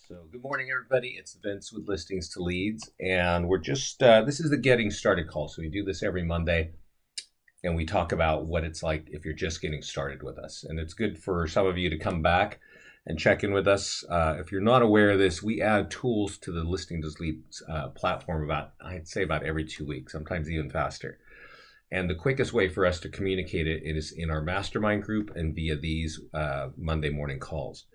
So good morning, everybody. It's Vince with Listings to Leads, and we're just, this is the getting started call. So we do this every Monday, and we talk about what it's like if you're just getting started with us. And it's good for some of you to come back and check in with us. If you're not aware of this, we add tools to the Listings to Leads platform I'd say about every 2 weeks, sometimes even faster. And the quickest way for us to communicate it is in our Mastermind group and via these Monday morning calls.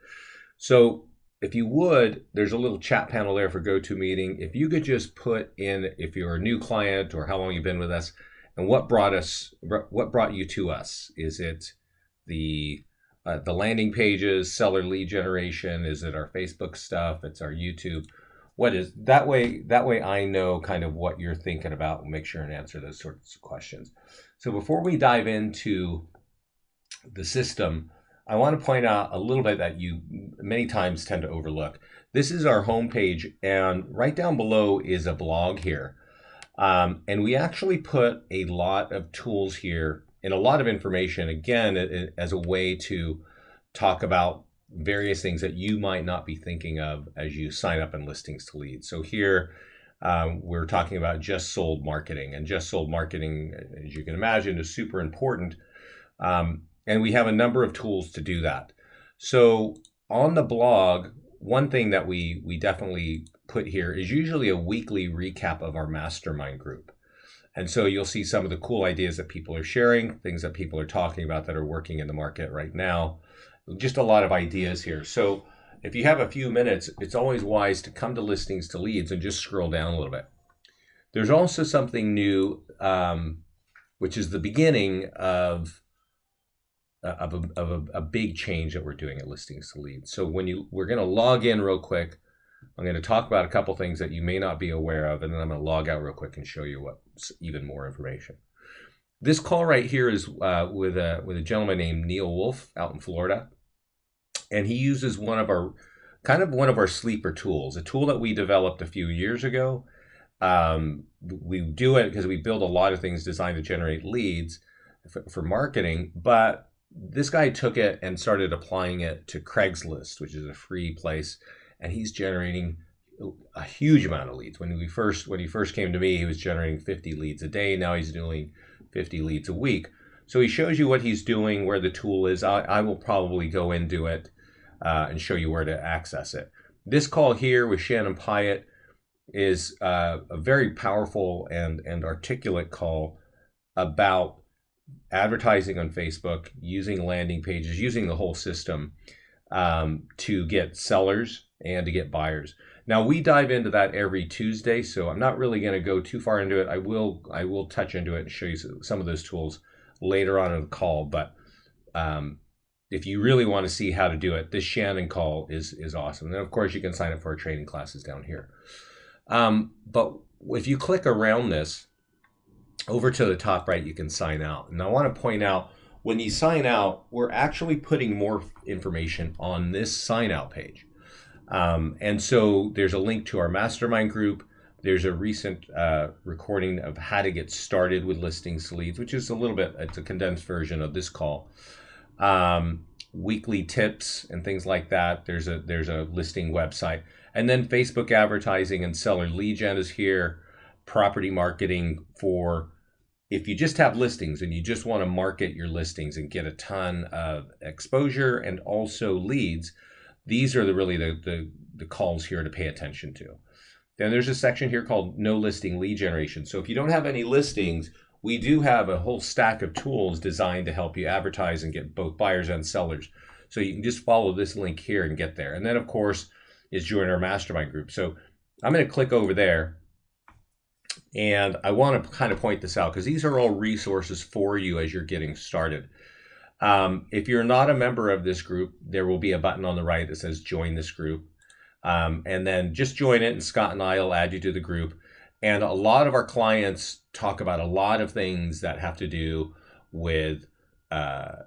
So if you would, there's a little chat panel there for GoToMeeting. If you could just put in, if you're a new client or how long you've been with us, and what brought you to us? Is it the landing pages, seller lead generation? Is it our Facebook stuff? It's our YouTube. What is that way? That way I know kind of what you're thinking about and make sure and answer those sorts of questions. So before we dive into the system, I want to point out a little bit that you many times tend to overlook. This is our homepage, and right down below is a blog here. And we actually put a lot of tools here and a lot of information, again, as a way to talk about various things that you might not be thinking of as you sign up in Listings to Leads. So here, we're talking about just sold marketing, and just sold marketing, as you can imagine, is super important. And we have a number of tools to do that. So on the blog, one thing that we definitely put here is usually a weekly recap of our mastermind group. And so you'll see some of the cool ideas that people are sharing, things that people are talking about that are working in the market right now. Just a lot of ideas here. So if you have a few minutes, it's always wise to come to Listings to Leads and just scroll down a little bit. There's also something new, which is the beginning of a big change that we're doing at Listings to Leads. So we're going to log in real quick. I'm going to talk about a couple things that you may not be aware of, and then I'm going to log out real quick and show you what's even more information. This call right here is with a gentleman named Neil Wolf out in Florida, and he uses one of our sleeper tools, a tool that we developed a few years ago. We do it because we build a lot of things designed to generate leads for marketing, but this guy took it and started applying it to Craigslist, which is a free place, and he's generating a huge amount of leads. When he first came to me, he was generating 50 leads a day. Now he's doing 50 leads a week. So he shows you what he's doing, where the tool is. I will probably go into it and show you where to access it. This call here with Shannon Pyatt is a very powerful and articulate call about advertising on Facebook, using landing pages, using the whole system to get sellers and to get buyers. Now we dive into that every Tuesday, so I'm not really going to go too far into it. I will touch into it and show you some of those tools later on in the call. But if you really want to see how to do it, this Shannon call is awesome. And of course, you can sign up for our training classes down here. But if you click around this, over to the top right, you can sign out. And I want to point out, when you sign out, we're actually putting more information on this sign out page. And so there's a link to our mastermind group. There's a recent recording of how to get started with Listings to Leads, which is it's a condensed version of this call. Weekly tips and things like that. There's a listing website. And then Facebook advertising and seller lead gen is here. Property marketing for if you just have listings and you just want to market your listings and get a ton of exposure and also leads. These are really the calls here to pay attention to. Then there's a section here called no listing lead generation. So if you don't have any listings, we do have a whole stack of tools designed to help you advertise and get both buyers and sellers. So you can just follow this link here and get there. And then of course is join our mastermind group. So I'm going to click over there. And I want to kind of point this out because these are all resources for you as you're getting started. If you're not a member of this group, there will be a button on the right that says join this group. And then just join it and Scott and I will add you to the group. And a lot of our clients talk about a lot of things that have to do with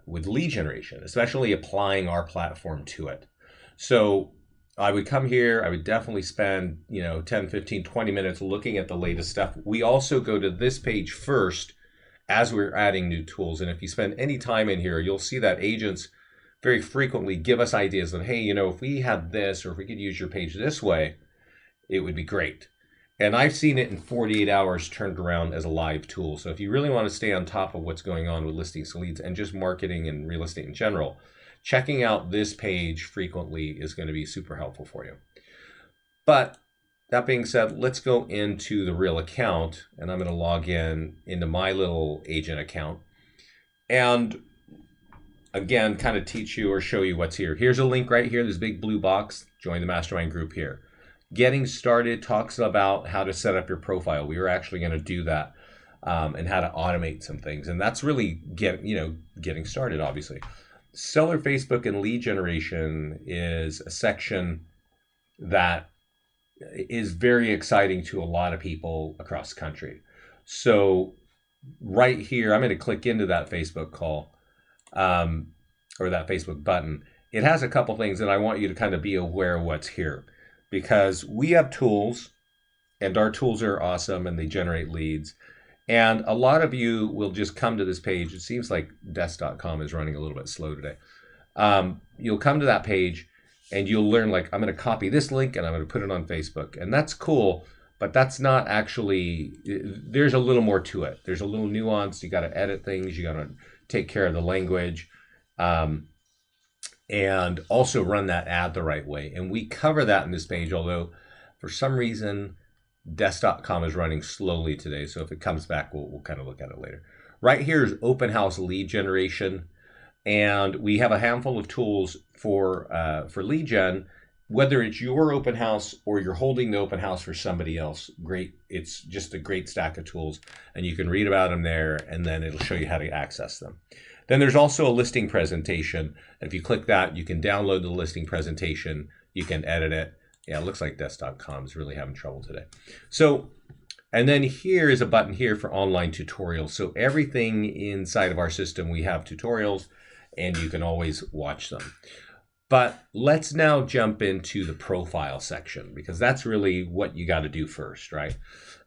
lead generation, especially applying our platform to it. So I would come here, I would definitely spend, 10, 15, 20 minutes looking at the latest stuff. We also go to this page first as we're adding new tools. And if you spend any time in here, you'll see that agents very frequently give us ideas of, hey, you know, if we had this, or if we could use your page this way, it would be great. And I've seen it in 48 hours turned around as a live tool. So if you really want to stay on top of what's going on with listings to leads and just marketing and real estate in general, checking out this page frequently is going to be super helpful for you. But that being said, let's go into the real account, and I'm going to log in into my little agent account. And again, kind of teach you or show you what's here. Here's a link right here, this big blue box, join the Mastermind Group here. Getting started talks about how to set up your profile. We were actually going to do that and how to automate some things. And that's really getting started, obviously. Seller Facebook and lead generation is a section that is very exciting to a lot of people across the country. So right here, I'm going to click into that Facebook call or that Facebook button. It has a couple things, and I want you to kind of be aware of what's here, because we have tools, and our tools are awesome, and they generate leads. And a lot of you will just come to this page. It seems like desk.com is running a little bit slow today. You'll come to that page, and you'll learn, like, I'm going to copy this link and I'm going to put it on Facebook. And that's cool, but that's not actually, there's a little more to it. There's a little nuance. You got to edit things. You got to take care of the language, and also run that ad the right way. And we cover that in this page, although for some reason, desk.com is running slowly today. So if it comes back, we'll kind of look at it later. Right here is open house lead generation. And we have a handful of tools for lead gen, whether it's your open house or you're holding the open house for somebody else. Great. It's just a great stack of tools, and you can read about them there, and then it'll show you how to access them. Then there's also a listing presentation. If you click that, you can download the listing presentation. You can edit it. Yeah, it looks like desk.com is really having trouble today. So, and then here is a button here for online tutorials. So everything inside of our system, we have tutorials, and you can always watch them. But let's now jump into the profile section, because that's really what you got to do first, right?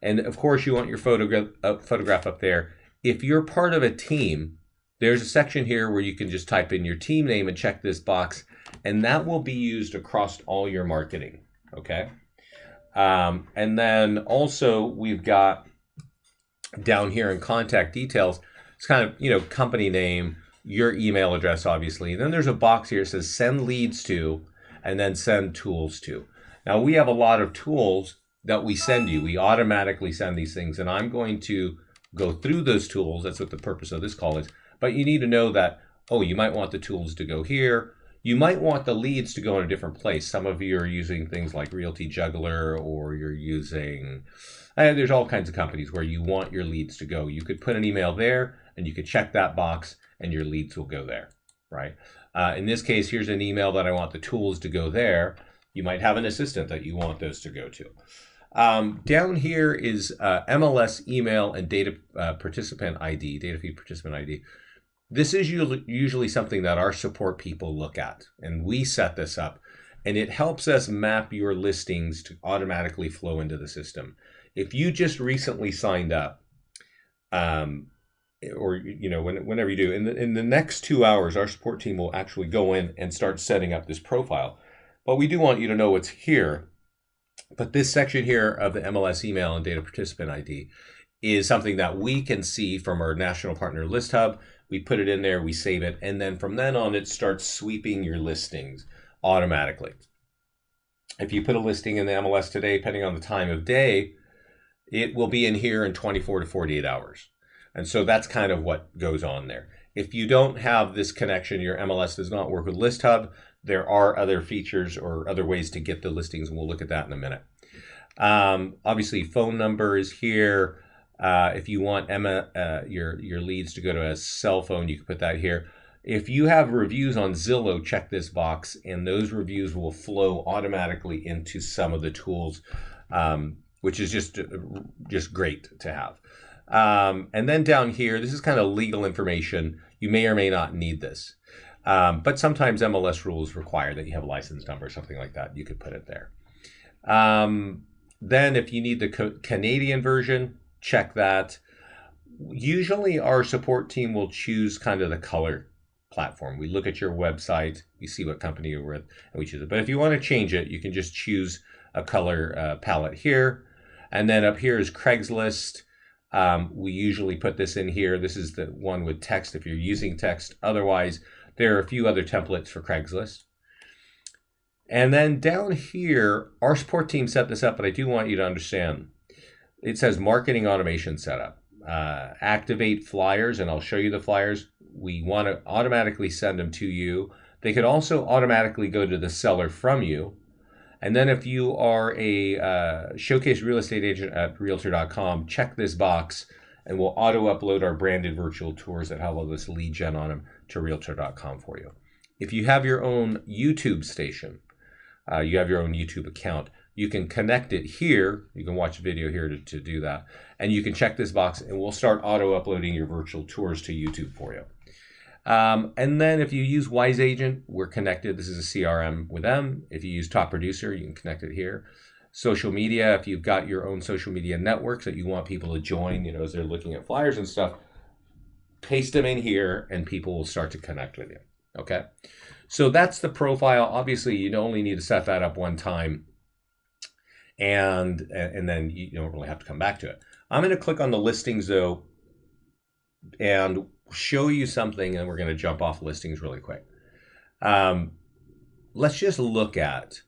And of course, you want your photograph up there. If you're part of a team, there's a section here where you can just type in your team name and check this box, and that will be used across all your marketing, okay? And then also we've got down here in contact details, it's kind of, you know, company name, your email address, obviously. And then there's a box here that says send leads to, and then send tools to. Now we have a lot of tools that we send you. We automatically send these things, and I'm going to go through those tools. That's what the purpose of this call is. But you need to know that, oh, you might want the tools to go here. You might want the leads to go in a different place. Some of you are using things like Realty Juggler, or you're using, there's all kinds of companies where you want your leads to go. You could put an email there, and you could check that box, and your leads will go there, right? In this case, here's an email that I want the tools to go there. You might have an assistant that you want those to go to. Down here is MLS email and data participant ID, data feed participant ID. This is usually something that our support people look at, and we set this up, and it helps us map your listings to automatically flow into the system. If you just recently signed up, or you know, whenever you do, in the next 2 hours, our support team will actually go in and start setting up this profile. But we do want you to know what's here. But this section here of the MLS email and data participant ID is something that we can see from our national partner list hub. We put it in there, we save it, and then from then on, it starts sweeping your listings automatically. If you put a listing in the MLS today, depending on the time of day, it will be in here in 24 to 48 hours. And so that's kind of what goes on there. If you don't have this connection, your MLS does not work with List Hub, there are other features or other ways to get the listings, and we'll look at that in a minute. Obviously, phone number is here. If you want your leads to go to a cell phone, you can put that here. If you have reviews on Zillow, check this box, and those reviews will flow automatically into some of the tools, which is just great to have. And then down here, this is kind of legal information. You may or may not need this, but sometimes MLS rules require that you have a license number or something like that. You could put it there. Then if you need the Canadian version, check that. Usually our support team will choose kind of the color platform. We look at your website, we see what company you're with, and we choose it. But if you want to change it, you can just choose a color palette here. And then up here is Craigslist. We usually put this in here. This is the one with text if you're using text. Otherwise, there are a few other templates for Craigslist. And then down here, our support team set this up, but I do want you to understand. It says marketing automation setup. Activate flyers, and I'll show you the flyers. We want to automatically send them to you. They could also automatically go to the seller from you. And then if you are a showcase real estate agent at realtor.com, check this box and we'll auto-upload our branded virtual tours that have all this lead gen on them to realtor.com for you. If you have your own YouTube station, you have your own YouTube account, you can connect it here. You can watch a video here to do that. And you can check this box and we'll start auto-uploading your virtual tours to YouTube for you. And then if you use Wise Agent, we're connected. This is a CRM with them. If you use Top Producer, you can connect it here. Social media, if you've got your own social media networks that you want people to join, as they're looking at flyers and stuff, paste them in here and people will start to connect with you. Okay. So that's the profile. Obviously, you only need to set that up one time and then you don't really have to come back to it. I'm going to click on the listings though and show you something, and we're going to jump off listings really quick. Let's just look at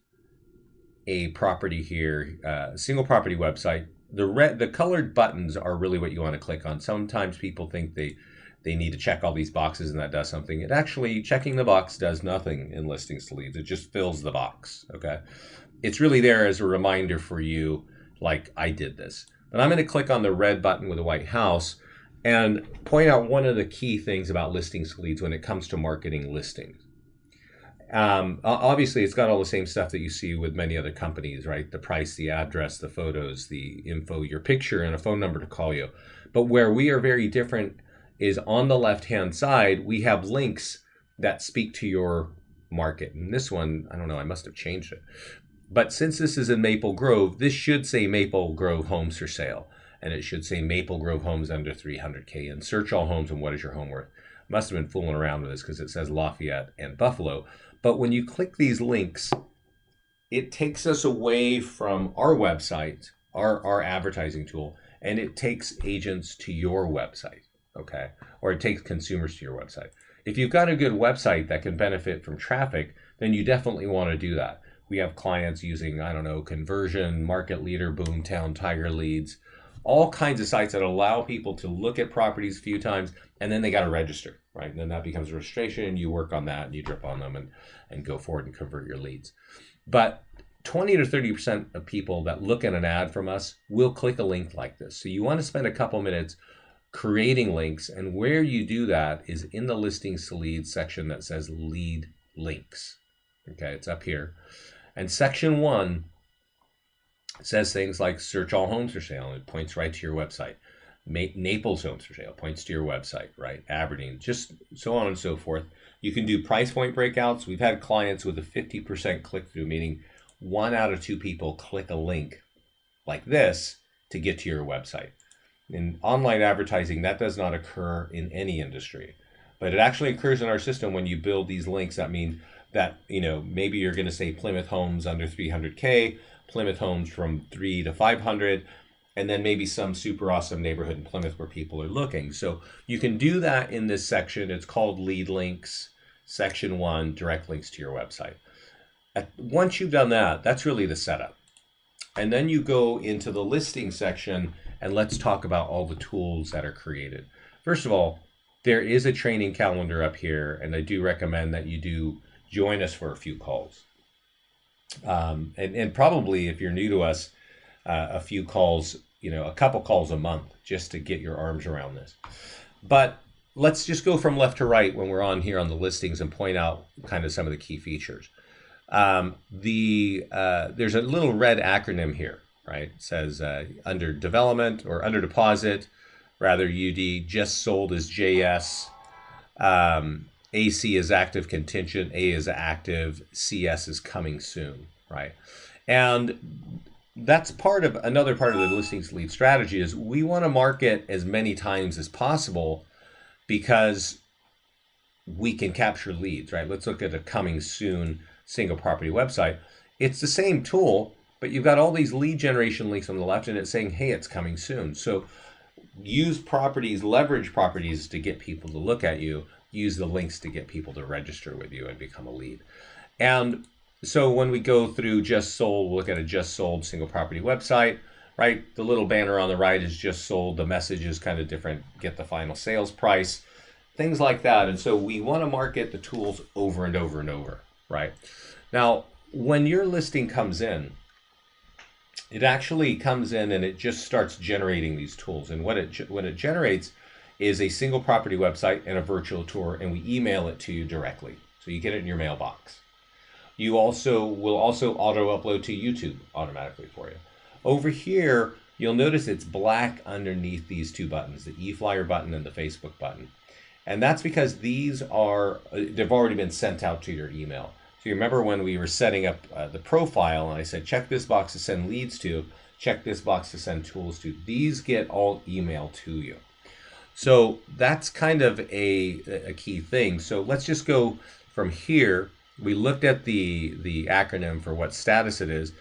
a property here, single property website. The colored buttons are really what you want to click on. Sometimes people think they need to check all these boxes and that does something. It actually, checking the box does nothing in listings to leads. It just fills the box, okay? It's really there as a reminder for you, like I did this. But I'm going to click on the red button with a white house and point out one of the key things about listings to leads when it comes to marketing listings. Obviously, it's got all the same stuff that you see with many other companies, right? The price, the address, the photos, the info, your picture, and a phone number to call you. But where we are very different is on the left-hand side, we have links that speak to your market. And this one, I don't know, I must have changed it. But since this is in Maple Grove, this should say Maple Grove Homes for Sale. And it should say Maple Grove Homes under 300K and search all homes and what is your home worth. Must have been fooling around with this because it says Lafayette and Buffalo. But when you click these links, it takes us away from our website, our advertising tool, and it takes agents to your website, okay? Or it takes consumers to your website. If you've got a good website that can benefit from traffic, then you definitely want to do that. We have clients using, I don't know, Conversion, Market Leader, Boomtown, Tiger Leads, all kinds of sites that allow people to look at properties a few times and then they got to register, right? And then that becomes registration. You work on that and you drip on them and go forward and convert your leads. But 20 to 30% of people that look at an ad from us will click a link like this. So you want to spend a couple minutes creating links, and where you do that is in the listings to leads section that says lead links. Okay, it's up here. And section 1 says things like search all homes for sale, and it points right to your website. Naples Homes for Sale points to your website, right? Aberdeen, just so on and so forth. You can do price point breakouts. We've had clients with a 50% click-through, meaning 1 out of 2 people click a link like this to get to your website. In online advertising, that does not occur in any industry, but it actually occurs in our system when you build these links. That means that, maybe you're going to say Plymouth Homes under 300K, Plymouth Homes from 3 to 500, and then maybe some super awesome neighborhood in Plymouth where people are looking. So you can do that in this section. It's called lead links, section 1, direct links to your website. Once you've done that, that's really the setup. And then you go into the listing section, and let's talk about all the tools that are created. First of all, there is a training calendar up here, and I do recommend that you do join us for a few calls. And probably if you're new to us, a few calls, a couple calls a month just to get your arms around this. But let's just go from left to right when we're on here on the listings and point out kind of some of the key features. There's a little red acronym here, right? It says under development or under deposit, rather UD, just sold is JS, AC is active contingent, A is active, CS is coming soon, right? And that's another part of the listings lead strategy is we want to market as many times as possible, because we can capture leads, right? Let's look at a coming soon single property website. It's the same tool, but you've got all these lead generation links on the left and it's saying, hey, it's coming soon. So use properties, leverage properties to get people to look at you, use the links to get people to register with you and become a lead. And so when we go through just sold, we'll look at a just sold single property website, right? The little banner on the right is just sold. The message is kind of different. Get the final sales price, things like that. And so we want to market the tools over and over and over, right? Now, when your listing comes in, it actually comes in and it just starts generating these tools. And when it generates is a single property website and a virtual tour, and we email it to you directly. So you get it in your mailbox. You will also auto upload to YouTube automatically for you. Over here, you'll notice it's black underneath these two buttons, the eFlyer button and the Facebook button. And that's because they've already been sent out to your email. So you remember when we were setting up the profile and I said, check this box to send leads to, check this box to send tools to. These get all emailed to you. So that's kind of a key thing. So let's just go from here. We looked at the acronym for what status it is.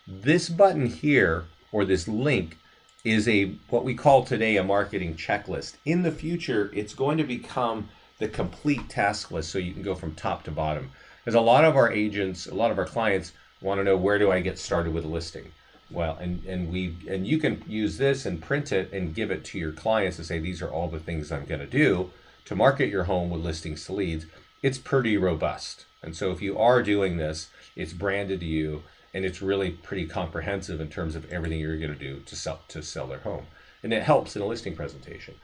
This button here, or this link, is what we call today a marketing checklist. In the future, it's going to become the complete task list so you can go from top to bottom. Because a lot of our agents, a lot of our clients want to know, where do I get started with a listing? Well, and you can use this and print it and give it to your clients and say, these are all the things I'm going to do to market your home with listings to leads. It's pretty robust. And so if you are doing this, it's branded to you and it's really pretty comprehensive in terms of everything you're going to do to sell their home. And it helps in a listing presentation.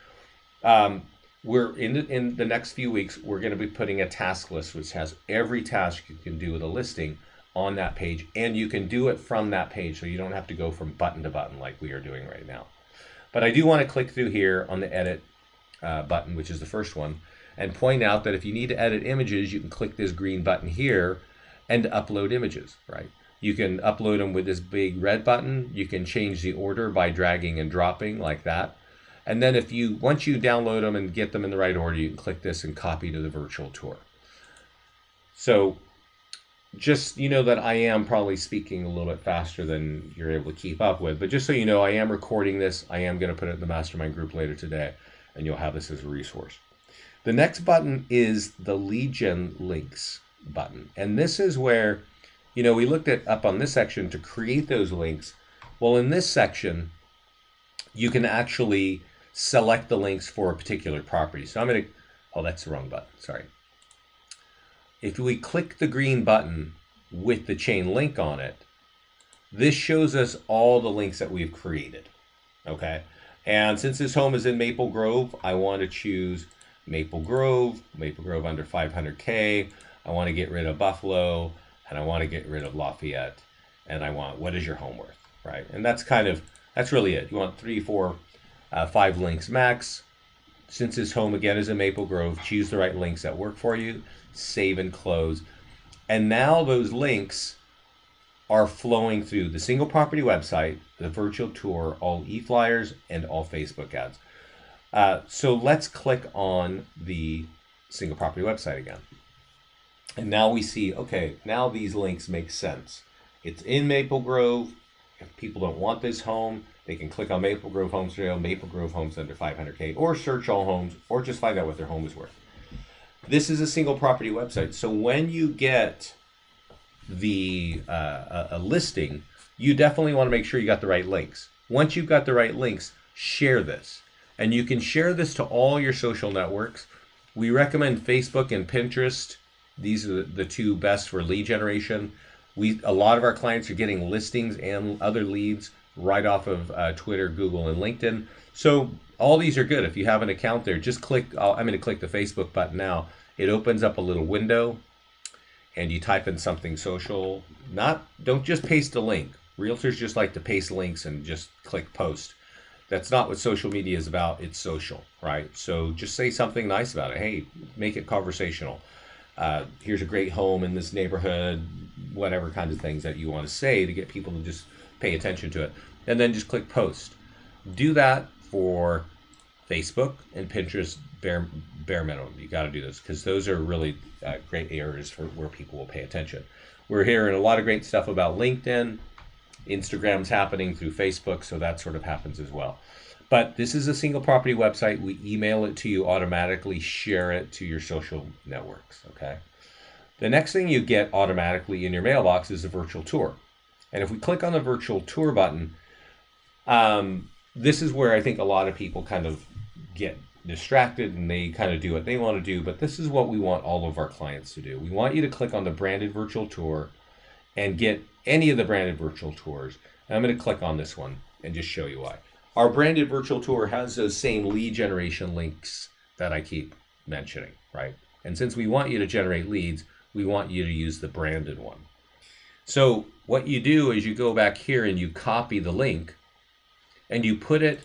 We're in the next few weeks, we're going to be putting a task list, which has every task you can do with a listing on that page. And you can do it from that page, so you don't have to go from button to button like we are doing right now. But I do want to click through here on the edit button, which is the first one, and point out that if you need to edit images, you can click this green button here and upload images, right? You can upload them with this big red button. You can change the order by dragging and dropping like that. And then once you download them and get them in the right order, you can click this and copy to the virtual tour. So just, that I am probably speaking a little bit faster than you're able to keep up with, but just so you know, I am recording this. I am going to put it in the Mastermind group later today, and you'll have this as a resource. The next button is the lead gen links button. And this is where, we looked at up on this section to create those links. Well, in this section, you can actually select the links for a particular property. So that's the wrong button, sorry. If we click the green button with the chain link on it, this shows us all the links that we've created, okay? And since this home is in Maple Grove, I want to choose Maple Grove under 500K. I want to get rid of Buffalo, and I want to get rid of Lafayette, and I want, what is your home worth, right? And that's really it. You want 3, 4, 5 links max. Since this home again is in Maple Grove, choose the right links that work for you, save and close. And now those links are flowing through the single property website, the virtual tour, all e-flyers, and all Facebook ads. So let's click on the single property website again. And now we see, okay, now these links make sense. It's in Maple Grove. If people don't want this home, they can click on Maple Grove Homes Trail, Maple Grove Homes under 500K, or search all homes, or just find out what their home is worth. This is a single property website. So when you get a listing, you definitely want to make sure you got the right links. Once you've got the right links, share this. And you can share this to all your social networks. We recommend Facebook and Pinterest. These are the two best for lead generation. A lot of our clients are getting listings and other leads right off of Twitter, Google, and LinkedIn. So all these are good. If you have an account there, just click, I'm going to click the Facebook button now. It opens up a little window and you type in something social. Don't just paste a link. Realtors just like to paste links and just click post. That's not what social media is about. It's social, right? So just say something nice about it. Hey, make it conversational. Here's a great home in this neighborhood, whatever kinds of things that you want to say to get people to just pay attention to it. And then just click post. Do that for Facebook and Pinterest, bare minimum. You got to do those because those are really great areas for where people will pay attention. We're hearing a lot of great stuff about LinkedIn. Instagram's happening through Facebook, so that sort of happens as well. But this is a single property website. We email it to you automatically, share it to your social networks, okay? The next thing you get automatically in your mailbox is a virtual tour. And if we click on the virtual tour button, this is where I think a lot of people kind of get distracted and they kind of do what they want to do, but this is what we want all of our clients to do. We want you to click on the branded virtual tour and get any of the branded virtual tours. And I'm going to click on this one and just show you why. Our branded virtual tour has those same lead generation links that I keep mentioning, right? And since we want you to generate leads, we want you to use the branded one. So what you do is you go back here and you copy the link and you put it,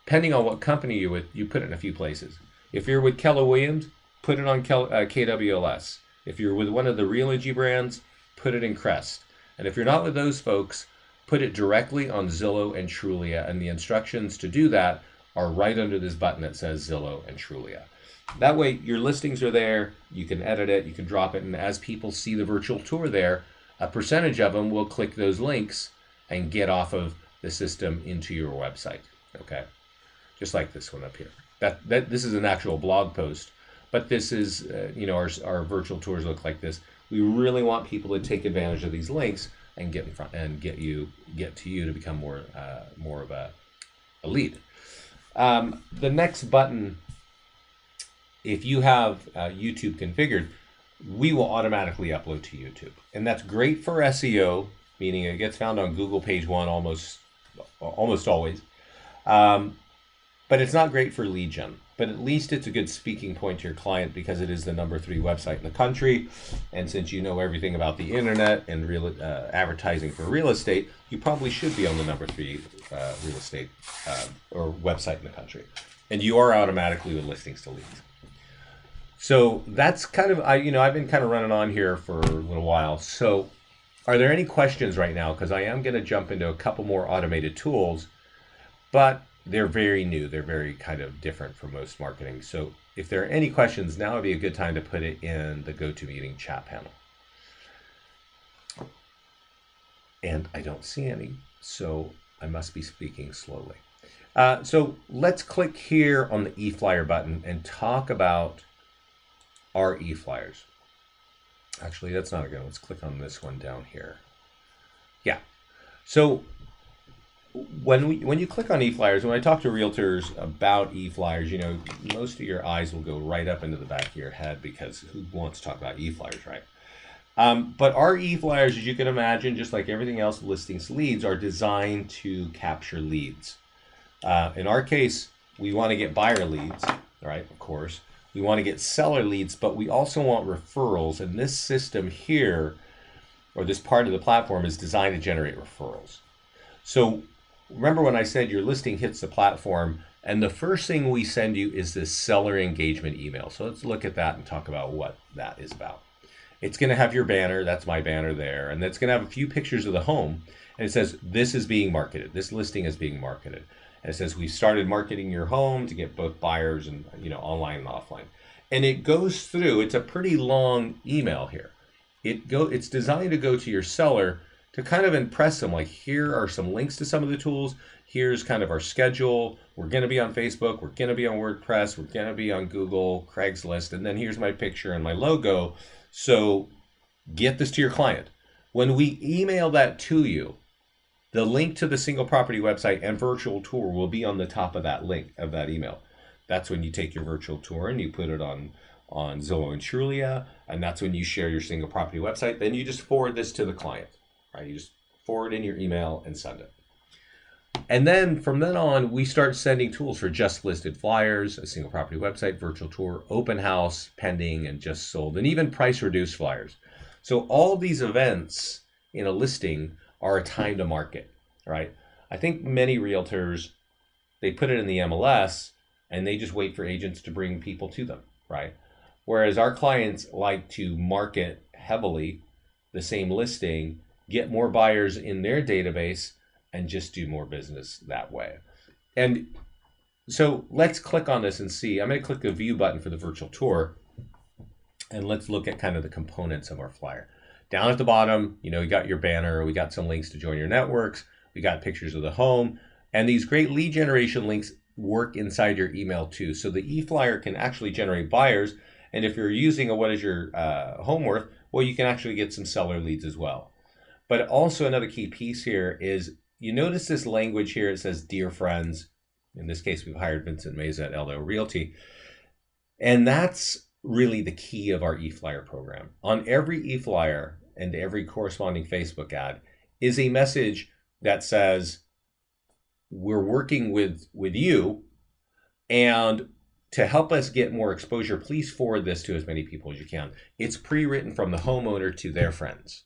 depending on what company you're with, you put it in a few places. If you're with Keller Williams, put it on KWLS. If you're with one of the Realogy brands, put it in Crest. And if you're not with those folks, put it directly on Zillow and Trulia, and the instructions to do that are right under this button that says Zillow and Trulia. That way your listings are there, you can edit it, you can drop it, and as people see the virtual tour there, a percentage of them will click those links and get off of the system into your website, okay? Just like this one up here. This is an actual blog post, but this is, our virtual tours look like this. We really want people to take advantage of these links and get in front and get to you to become more of a lead. The next button, if you have YouTube configured, we will automatically upload to YouTube, and that's great for SEO, meaning it gets found on Google page one almost always. But it's not great for lead gen. But at least it's a good speaking point to your client because it is the #3 website in the country. And since you know everything about the internet and advertising for real estate, you probably should be on the #3 real estate or website in the country. And you are automatically with listings to leads. So that's kind of, I've been kind of running on here for a little while. So are there any questions right now? Because I am going to jump into a couple more automated tools, but they're very new. They're very kind of different from most marketing. So if there are any questions, now would be a good time to put it in the GoToMeeting chat panel. And I don't see any, so I must be speaking slowly. So let's click here on the eFlyer button and talk about our eFlyers. Actually, that's not a good one. Let's click on this one down here. Yeah. So when you click on eFlyers, when I talk to realtors about eFlyers, most of your eyes will go right up into the back of your head because who wants to talk about eFlyers, right? But our eFlyers, as you can imagine, just like everything else, listings leads, are designed to capture leads. In our case, we want to get buyer leads, right? Of course. We want to get seller leads, but we also want referrals. And this system here, or this part of the platform, is designed to generate referrals. So remember when I said your listing hits the platform, and the first thing we send you is this seller engagement email. So let's look at that and talk about what that is about. It's going to have your banner. That's my banner there. And it's going to have a few pictures of the home. And it says, this is being marketed. This listing is being marketed. And it says, we started marketing your home to get both buyers and, online and offline. And it goes through, it's a pretty long email here. It's designed to go to your seller to kind of impress them, like, here are some links to some of the tools. Here's kind of our schedule. We're going to be on Facebook. We're going to be on WordPress. We're going to be on Google, Craigslist. And then here's my picture and my logo. So get this to your client. When we email that to you, the link to the single property website and virtual tour will be on the top of that link of that email. That's when you take your virtual tour and you put it on Zillow and Trulia, and that's when you share your single property website. Then you just forward this to the client, right? You just forward in your email and send it. And then from then on, we start sending tools for just listed flyers, a single property website, virtual tour, open house, pending, and just sold, and even price reduced flyers. So all these events in a listing are a time to market, right? I think many realtors, they put it in the MLS and they just wait for agents to bring people to them, right? Whereas our clients like to market heavily the same listing, get more buyers in their database, and just do more business that way. And So let's click on this and see. I'm going to click the view button for the virtual tour, and let's look at kind of the components of our flyer. Down at the bottom, we got your banner, we got some links to join your networks, we got pictures of the home, and these great lead generation links work inside your email too. So the e-flyer can actually generate buyers, and if you're using a what is your home worth, well, you can actually get some seller leads as well. But also another key piece here is you notice this language here. It says, "Dear friends." In this case, we've hired Vincent Meza at L2L Realty. And that's really the key of our e-flyer program. On every e-flyer and every corresponding Facebook ad is a message that says, we're working with you, and to help us get more exposure, please forward this to as many people as you can. It's pre-written from the homeowner to their friends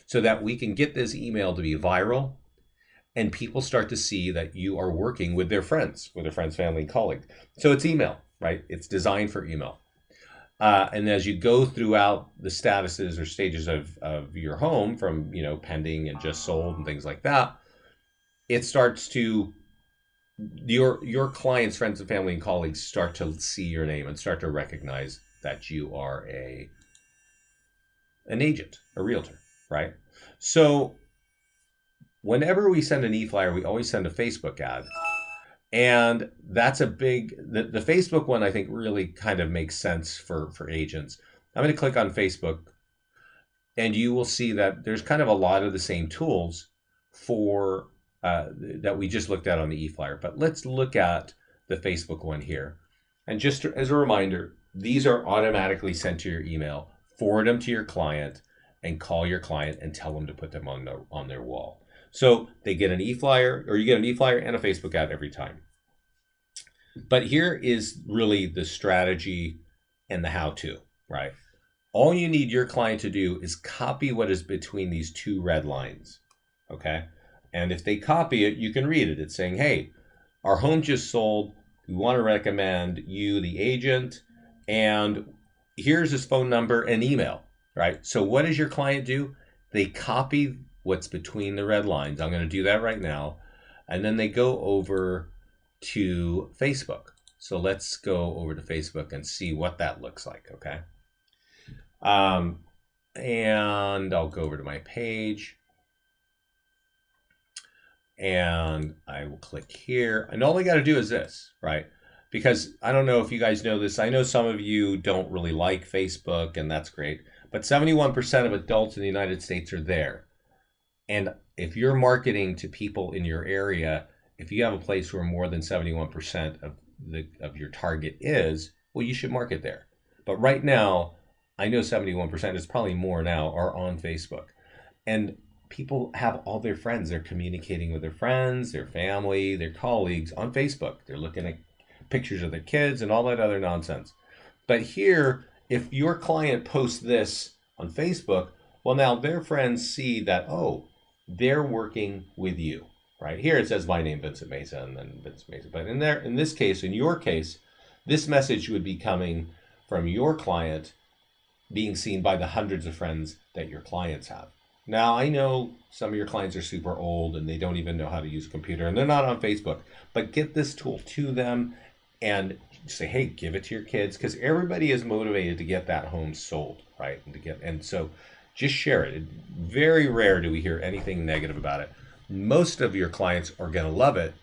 so that we can get this email to be viral and people start to see that you are working with their friends, family, and colleagues. So it's email, right? It's designed for email. And as you go throughout the statuses or stages of your home from, pending and just sold and things like that, it starts to, your clients, friends and family and colleagues start to see your name and start to recognize that you are an agent, a realtor, right? So whenever we send an e-flyer, we always send a Facebook ad. And that's a big, the Facebook one, I think, really kind of makes sense for agents. I'm going to click on Facebook, and you will see that there's kind of a lot of the same tools for that we just looked at on the e-flyer. But let's look at the Facebook one here. And just as a reminder, these are automatically sent to your email. Forward them to your client and call your client and tell them to put them on their wall. So they get an e-flyer, or you get an e-flyer and a Facebook ad every time. But here is really the strategy and the how-to, right? All you need your client to do is copy what is between these two red lines, okay? And if they copy it, you can read it. It's saying, hey, our home just sold. We want to recommend you, the agent, and here's his phone number and email, right? So what does your client do? They copy what's between the red lines. I'm going to do that right now. And then they go over to Facebook. So let's go over to Facebook and see what that looks like, okay? And I'll go over to my page. And I will click here. And all I got to do is this, right? Because I don't know if you guys know this. I know some of you don't really like Facebook, and that's great. But 71% of adults in the United States are there. And if you're marketing to people in your area, if you have a place where more than 71% of your target is, well, you should market there. But right now, I know 71%, it's probably more now, are on Facebook. And people have all their friends. They're communicating with their friends, their family, their colleagues on Facebook. They're looking at pictures of their kids and all that other nonsense. But here, if your client posts this on Facebook, well, now their friends see that, oh, they're working with you, right? Here it says my name, Vincent Meza, and then Vincent Meza. But in this case, in your case, this message would be coming from your client being seen by the hundreds of friends that your clients have. Now, I know some of your clients are super old and they don't even know how to use a computer and they're not on Facebook, but get this tool to them and say, hey, give it to your kids, because everybody is motivated to get that home sold, right? And so just share it. Very rare do we hear anything negative about it. Most of your clients are going to love it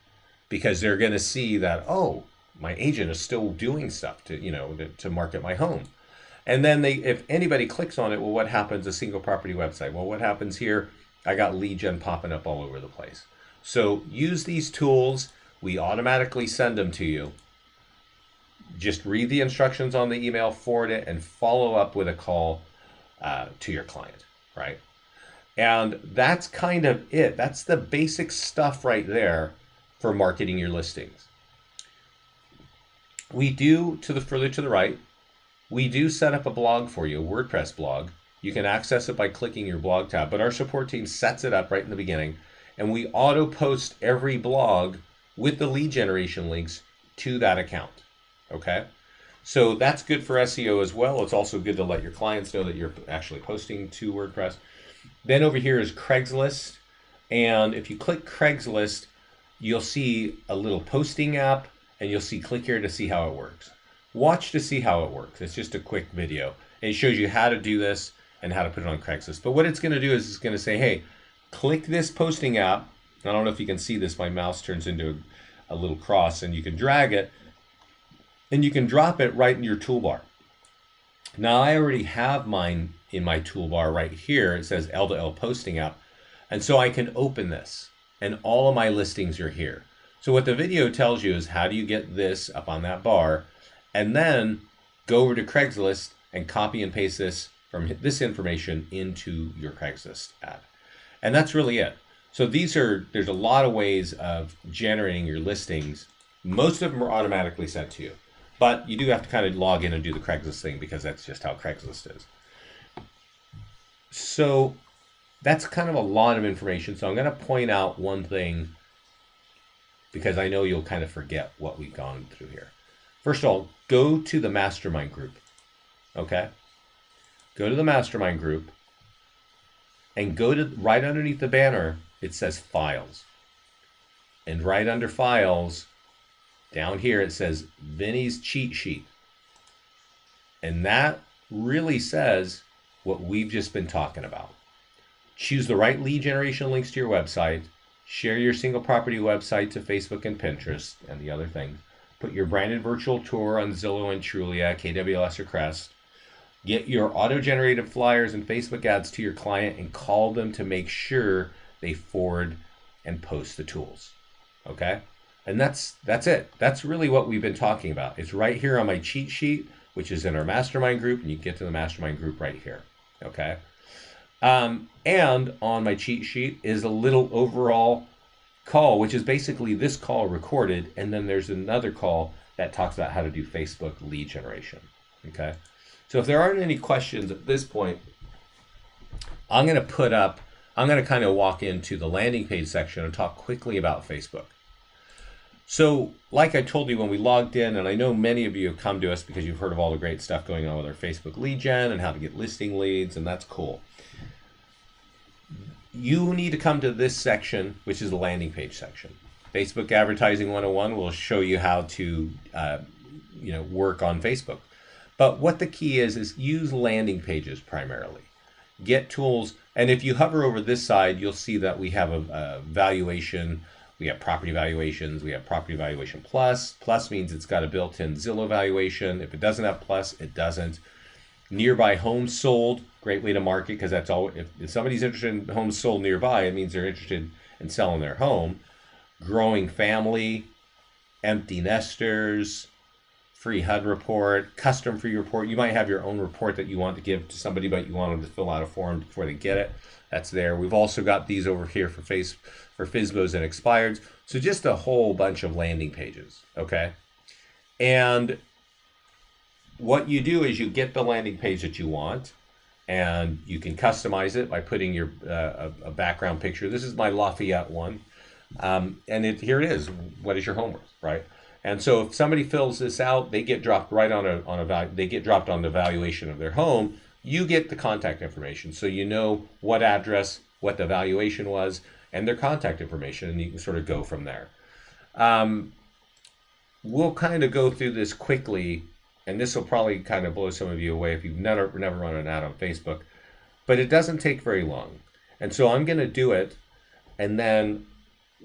because they're going to see that, oh, my agent is still doing stuff to market my home. And then if anybody clicks on it, well, what happens? A single property website. Well, what happens here? I got lead gen popping up all over the place. So use these tools. We automatically send them to you. Just read the instructions on the email, forward it, and follow up with a call to your client, right? And that's kind of it. That's the basic stuff right there for marketing your listings. We do, further to the right, we do set up a blog for you, a WordPress blog. You can access it by clicking your blog tab, but our support team sets it up right in the beginning, and we auto post every blog with the lead generation links to that account, okay? So that's good for SEO as well. It's also good to let your clients know that you're actually posting to WordPress. Then over here is Craigslist, and if you click Craigslist, you'll see a little posting app, and you'll see click here to see how it works. Watch to see how it works. It's just a quick video. And it shows you how to do this and how to put it on Craigslist. But what it's going to do is it's going to say, hey, click this posting app. I don't know if you can see this. My mouse turns into a little cross, and you can drag it and you can drop it right in your toolbar. Now I already have mine in my toolbar right here. It says L2L posting app. And so I can open this and all of my listings are here. So what the video tells you is how do you get this up on that bar, and then go over to Craigslist and copy and paste this from this information into your Craigslist ad. And that's really it. So there's a lot of ways of generating your listings. Most of them are automatically sent to you, but you do have to kind of log in and do the Craigslist thing because that's just how Craigslist is. So that's kind of a lot of information. So I'm going to point out one thing because I know you'll kind of forget what we've gone through here. First of all, go to the Mastermind Group. Okay? Go to the Mastermind Group and go to right underneath the banner, it says Files. And right under Files, down here, it says Vinny's Cheat Sheet. And that really says what we've just been talking about. Choose the right lead generation links to your website. Share your single property website to Facebook and Pinterest and the other things. Put your branded virtual tour on Zillow and Trulia, KWS or Crest. Get your auto-generated flyers and Facebook ads to your client and call them to make sure they forward and post the tools. Okay? And that's it. That's really what we've been talking about. It's right here on my cheat sheet, which is in our Mastermind Group, and you get to the Mastermind Group right here. Okay? And on my cheat sheet is a little overall call, which is basically this call recorded, and then there's another call that talks about how to do Facebook lead generation. Okay? So if there aren't any questions at this point, I'm going to kind of walk into the landing page section and talk quickly about Facebook. So like I told you when we logged in, and I know many of you have come to us because you've heard of all the great stuff going on with our Facebook lead gen and how to get listing leads, and that's cool. You need to come to this section, which is the landing page section. Facebook Advertising 101 will show you how to work on Facebook. But what the key is use landing pages primarily. Get tools, and if you hover over this side, you'll see that we have a valuation. We have property valuations. We have property valuation plus. Plus means it's got a built-in Zillow valuation. If it doesn't have plus, it doesn't. Nearby homes sold, great way to market because that's all. If somebody's interested in homes sold nearby, it means they're interested in selling their home. Growing family, empty nesters, free HUD report, custom free report. You might have your own report that you want to give to somebody, but you want them to fill out a form before they get it. That's there. We've also got these over here for FSBOs and expireds. So just a whole bunch of landing pages, okay? And what you do is you get the landing page that you want, and you can customize it by putting your a background picture. This is my Lafayette one, and here it is. What is your home worth, right? And so if somebody fills this out, they get dropped right they get dropped on the valuation of their home. You get the contact information, so you know what address, what the valuation was, and their contact information, and you can sort of go from there. We'll kind of go through this quickly, and this will probably kind of blow some of you away if you've never run an ad on Facebook, but it doesn't take very long. And so I'm going to do it, and then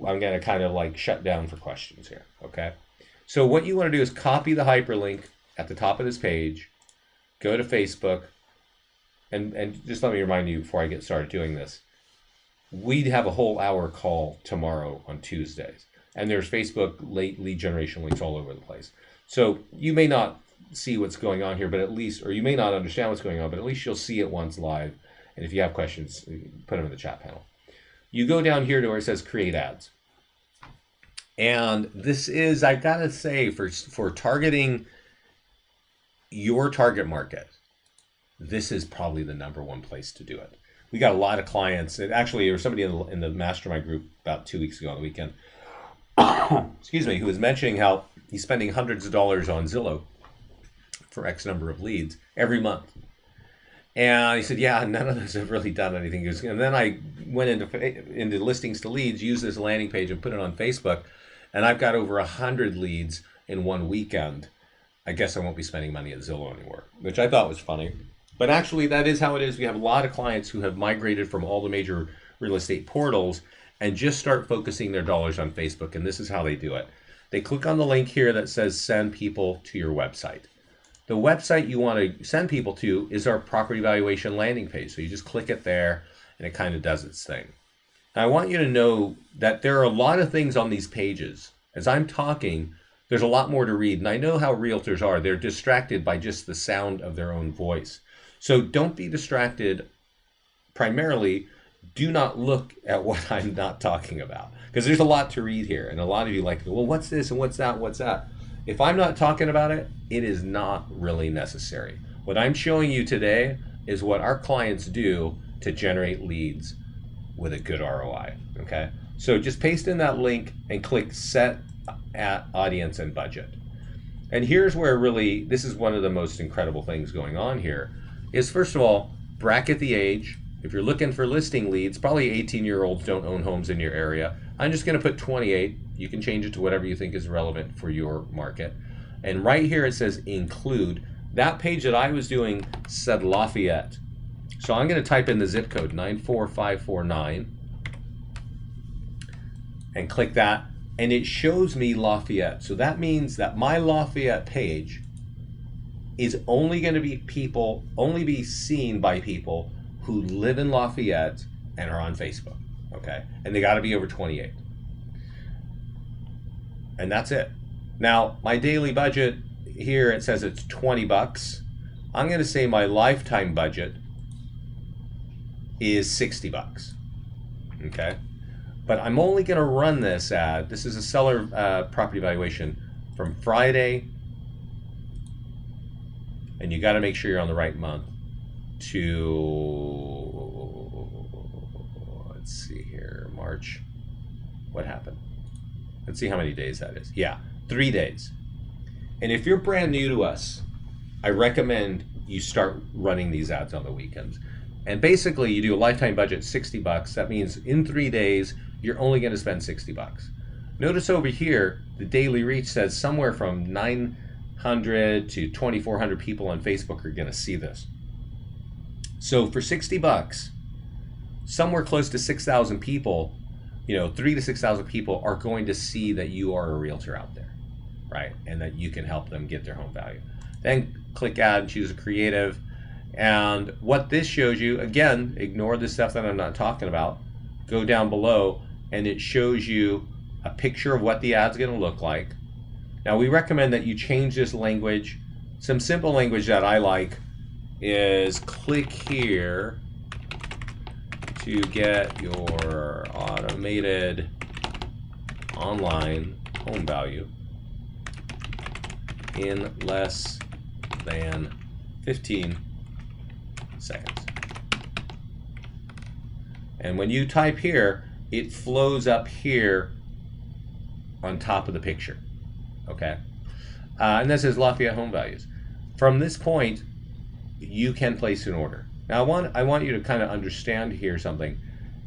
I'm going to kind of like shut down for questions here, okay? So what you want to do is copy the hyperlink at the top of this page, go to Facebook, and just let me remind you before I get started doing this, we'd have a whole hour call tomorrow on Tuesdays, and there's Facebook lead generation links all over the place. So you may not see what's going on here, but at least, or you may not understand what's going on, but at least you'll see it once live. And if you have questions, put them in the chat panel. You go down here to where it says create ads. And this is, I gotta say, for targeting your target market, this is probably the #1 place to do it. We got a lot of clients. And actually, there was somebody in the Mastermind Group about 2 weeks ago on the weekend, excuse me, who was mentioning how he's spending hundreds of dollars on Zillow for X number of leads every month. And he said, yeah, none of those have really done anything. And then I went into listings to leads, used this landing page and put it on Facebook. And I've got over 100 leads in one weekend, I guess I won't be spending money at Zillow anymore, which I thought was funny. But actually, that is how it is. We have a lot of clients who have migrated from all the major real estate portals and just start focusing their dollars on Facebook. And this is how they do it. They click on the link here that says send people to your website. The website you want to send people to is our property valuation landing page. So you just click it there and it kind of does its thing. Now, I want you to know that there are a lot of things on these pages. As I'm talking, there's a lot more to read. And I know how realtors are. They're distracted by just the sound of their own voice. So don't be distracted. Primarily, do not look at what I'm not talking about, because there's a lot to read here. And a lot of you like, well, what's this and what's that? What's that? If I'm not talking about it, it is not really necessary. What I'm showing you today is what our clients do to generate leads with a good ROI, okay? So just paste in that link and click set at audience and budget. And here's where really, this is one of the most incredible things going on here, is first of all, bracket the age. If you're looking for listing leads, probably 18-year-olds don't own homes in your area. I'm just gonna put 28. You can change it to whatever you think is relevant for your market. And right here it says include. That page that I was doing said Lafayette. So I'm gonna type in the zip code 94549 and click that, and it shows me Lafayette. So that means that my Lafayette page is only gonna be seen by people who live in Lafayette and are on Facebook, okay? And they gotta be over 28. And that's it. Now, my daily budget here, it says it's 20 bucks. I'm gonna say my lifetime budget is 60 bucks, okay? But I'm only gonna run this ad, this is a seller property valuation from Friday, and you gotta make sure you're on the right month, to, let's see here, March, what happened? Let's see how many days that is. Yeah, 3 days. And if you're brand new to us, I recommend you start running these ads on the weekends. And basically you do a lifetime budget, 60 bucks. That means in 3 days, you're only gonna spend 60 bucks. Notice over here, the daily reach says somewhere from 900 to 2,400 people on Facebook are gonna see this. So for 60 bucks, somewhere close to 6,000 people, 3 to 6,000 people are going to see that you are a realtor out there, right? And that you can help them get their home value. Then click add, choose a creative. And what this shows you, again, ignore the stuff that I'm not talking about. Go down below and it shows you a picture of what the ad's gonna look like. Now we recommend that you change this language. Some simple language that I like is click here to get your automated online home value in less than 15 seconds. And when you type here, it flows up here on top of the picture, okay? And this is Lafayette home values. From this point, you can place an order. Now I want you to kind of understand here something.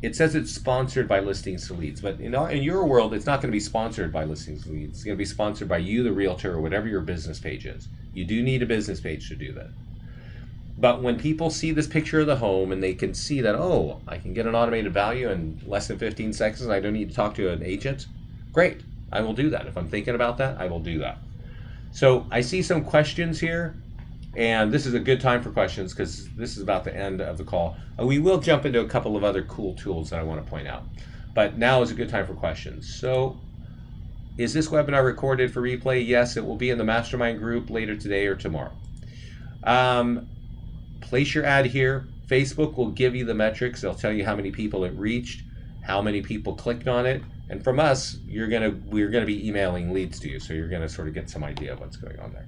It says it's sponsored by Listings to Leads, but in your world, it's not going to be sponsored by Listings to Leads. It's going to be sponsored by you, the realtor, or whatever your business page is. You do need a business page to do that. But when people see this picture of the home and they can see that, oh, I can get an automated value in less than 15 seconds and I don't need to talk to an agent, great, I will do that. If I'm thinking about that, I will do that. So I see some questions here. And this is a good time for questions because this is about the end of the call. We will jump into a couple of other cool tools that I want to point out. But now is a good time for questions. So is this webinar recorded for replay? Yes, it will be in the Mastermind group later today or tomorrow. Place your ad here. Facebook will give you the metrics. They'll tell you how many people it reached, how many people clicked on it. And from us, we're gonna be emailing leads to you. So you're gonna sort of get some idea of what's going on there.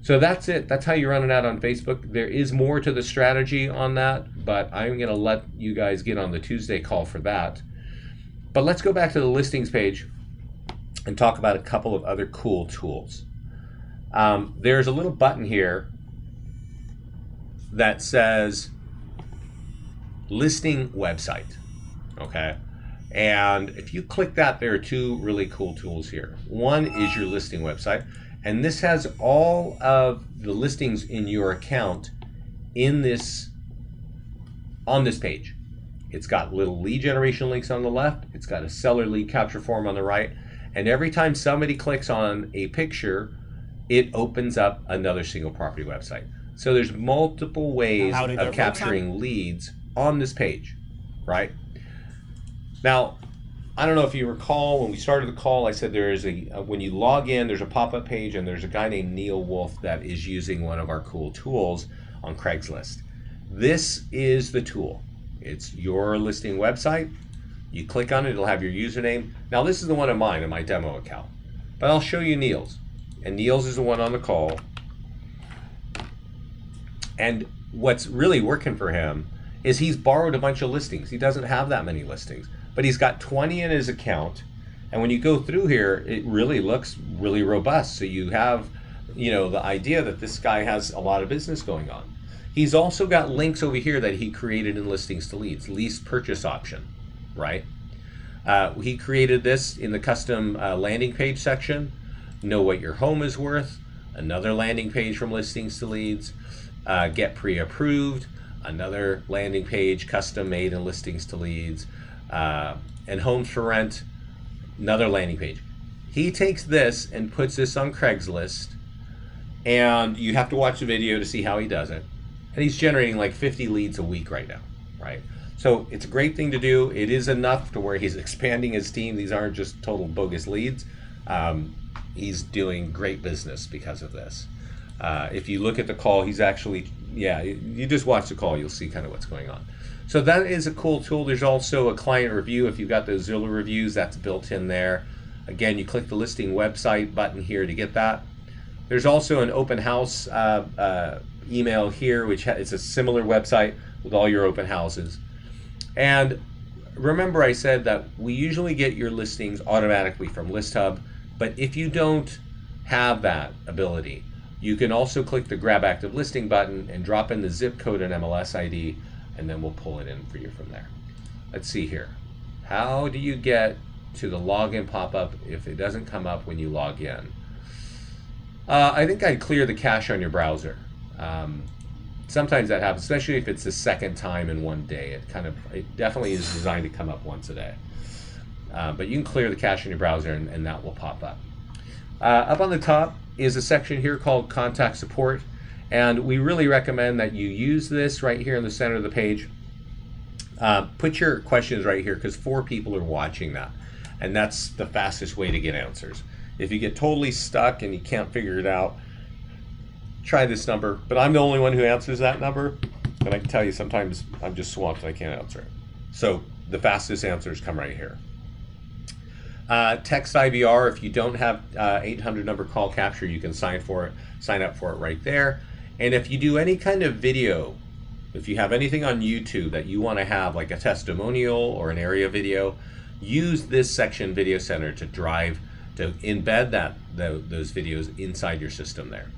So that's it. That's how you run an ad on Facebook. There is more to the strategy on that, but I'm going to let you guys get on the Tuesday call for that. But let's go back to the listings page and talk about a couple of other cool tools. There's a little button here that says listing website, okay? And if you click that, there are two really cool tools here. One is your listing website, and this has all of the listings in your account in this on this page. It's got little lead generation links on the left, it's got a seller lead capture form on the right, and every time somebody clicks on a picture, it opens up another single property website. So there's multiple ways of capturing leads on this page, right? Now, I don't know if you recall when we started the call, I said there is when you log in, there's a pop-up page, and there's a guy named Neil Wolf that is using one of our cool tools on Craigslist. This is the tool. It's your listing website. You click on it, it'll have your username. Now this is the one of mine in my demo account, but I'll show you Neil's. And Neil's is the one on the call. And what's really working for him is he's borrowed a bunch of listings. He doesn't have that many listings, but he's got 20 in his account. And when you go through here, it really looks really robust. So you have, you know, the idea that this guy has a lot of business going on. He's also got links over here that he created in listings to leads, lease purchase option, right? He created this in the custom landing page section. Know what your home is worth, another landing page from listings to leads, get pre-approved, another landing page custom made in listings to leads, and homes for rent, another landing page. He takes this and puts this on Craigslist, and you have to watch the video to see how he does it. And he's generating like 50 leads a week right now, right? So it's a great thing to do. It is enough to where he's expanding his team. These aren't just total bogus leads. He's doing great business because of this. If you look at the call, he's actually, yeah, you just watch the call, you'll see kind of what's going on. So that is a cool tool. There's also a client review. If you've got those Zillow reviews, that's built in there. Again, you click the listing website button here to get that. There's also an open house email here, which it's a similar website with all your open houses. And remember I said that we usually get your listings automatically from ListHub, but if you don't have that ability, you can also click the Grab Active Listing button and drop in the zip code and MLS ID, and then we'll pull it in for you from there. Let's see here. How do you get to the login pop-up if it doesn't come up when you log in? I think I'd clear the cache on your browser. Sometimes that happens, especially if it's the second time in one day. It definitely is designed to come up once a day. But you can clear the cache in your browser and that will pop up. Up on the top is a section here called Contact Support. And we really recommend that you use this right here in the center of the page. Put your questions right here because 4 people are watching that. And that's the fastest way to get answers. If you get totally stuck and you can't figure it out, try this number. But I'm the only one who answers that number. And I can tell you sometimes I'm just swamped and I can't answer it. So the fastest answers come right here. Text IVR, if you don't have 800 number call capture, you can sign up for it right there. And if you do any kind of video, if you have anything on YouTube that you want to have like a testimonial or an area video, use this section Video Center to embed those videos inside your system there.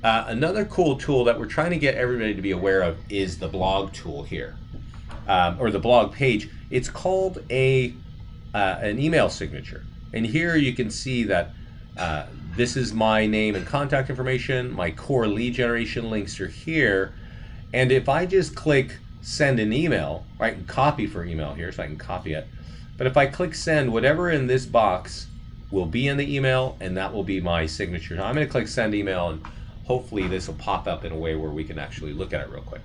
Another cool tool that we're trying to get everybody to be aware of is the blog tool here, or the blog page. It's called an email signature. And here you can see that this is my name and contact information. My core lead generation links are here. And if I just click send an email, or I can copy for email here, so I can copy it. But if I click send, whatever in this box will be in the email, and that will be my signature. Now I'm going to click send email, and hopefully this will pop up in a way where we can actually look at it real quick.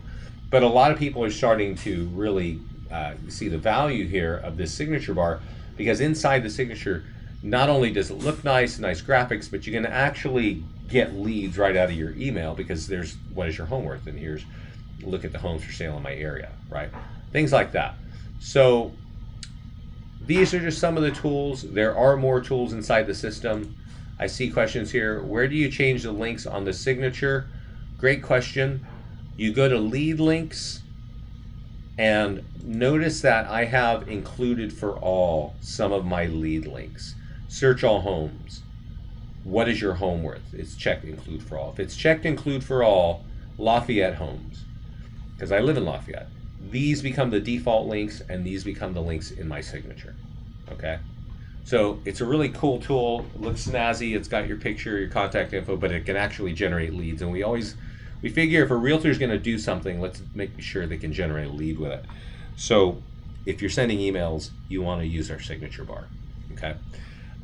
But a lot of people are starting to really see the value here of this signature bar, because inside the signature, not only does it look nice graphics, but you can actually get leads right out of your email, because there's what is your home worth, and here's look at the homes for sale in my area, right? Things like that. So these are just some of the tools. There are more tools inside the system. I see questions here. Where do you change the links on the signature? Great question. You go to lead links, and notice that I have included for all some of my lead links. Search all homes. What is your home worth? It's checked include for all. If it's checked include for all, Lafayette homes, because I live in Lafayette. these become the default links, and these become the links in my signature. Okay, so it's a really cool tool. It looks snazzy. It's got your picture, your contact info, but it can actually generate leads. And we figure if a realtor is going to do something, let's make sure they can generate a lead with it. So if you're sending emails, you want to use our signature bar. Okay,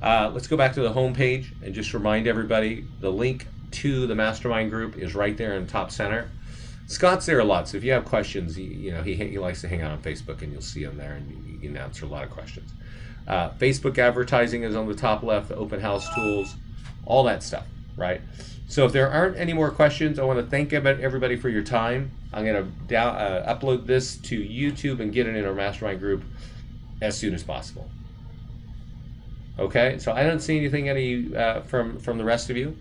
let's go back to the home page and just remind everybody the link to the Mastermind Group is right there in the top center. Scott's there a lot, so if you have questions, he likes to hang out on Facebook, and you'll see him there, and you can answer a lot of questions. Facebook advertising is on the top left, the open house tools, all that stuff, right? So if there aren't any more questions, I want to thank everybody for your time. I'm going to upload this to YouTube and get it in our Mastermind Group as soon as possible. Okay, so I don't see anything from the rest of you.